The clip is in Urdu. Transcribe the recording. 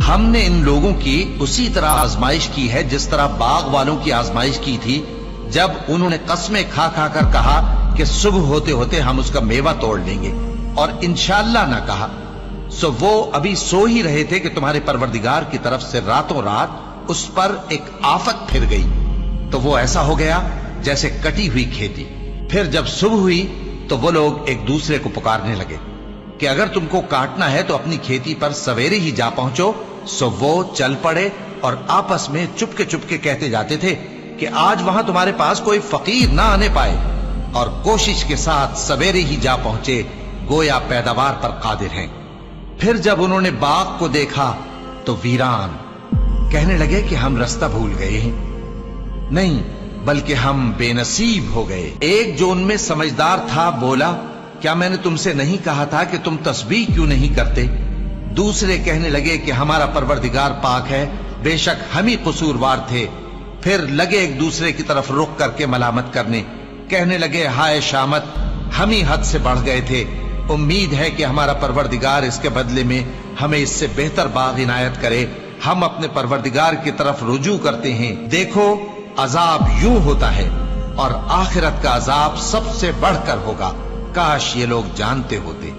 ہم نے ان لوگوں کی اسی طرح آزمائش کی ہے جس طرح باغ والوں کی آزمائش کی تھی جب انہوں نے قسمیں کھا کھا کر کہا کہ صبح ہوتے ہوتے ہم اس کا میوہ توڑ لیں گے اور انشاءاللہ نہ کہا. سو وہ ابھی سو ہی رہے تھے کہ تمہارے پروردگار کی طرف سے راتوں رات اس پر ایک آفت پھر گئی تو وہ ایسا ہو گیا جیسے کٹی ہوئی کھیتی. پھر جب صبح ہوئی تو وہ لوگ ایک دوسرے کو پکارنے لگے کہ اگر تم کو کاٹنا ہے تو اپنی کھیتی پر سویرے ہی جا پہنچو. سو وہ چل پڑے اور آپس میں چپ کے کہتے جاتے تھے کہ آج وہاں تمہارے پاس کوئی فقیر نہ آنے پائے، اور کوشش کے ساتھ سویرے ہی جا پہنچے گویا پیداوار پر قادر ہیں. پھر جب انہوں نے باغ کو دیکھا تو ویران، کہنے لگے کہ ہم رستہ بھول گئے ہیں. نہیں بلکہ ہم بے نصیب ہو گئے. ایک جو ان میں سمجھدار تھا بولا، کیا میں نے تم سے نہیں کہا تھا کہ تم تسبیح کیوں نہیں کرتے؟ دوسرے کہنے لگے کہ ہمارا پروردگار پاک ہے، بے شک ہم ہی قصوروار تھے. پھر لگے ایک دوسرے کی طرف رخ کر کے ملامت کرنے، کہنے لگے ہائے شامت، ہم ہی حد سے بڑھ گئے تھے. امید ہے کہ ہمارا پروردگار اس کے بدلے میں ہمیں اس سے بہتر باغ عنایت کرے. ہم اپنے پروردگار کی طرف رجوع کرتے ہیں. دیکھو عذاب یوں ہوتا ہے اور آخرت کا عذاب سب سے بڑھ کر ہوگا. کاش یہ لوگ جانتے ہوتے.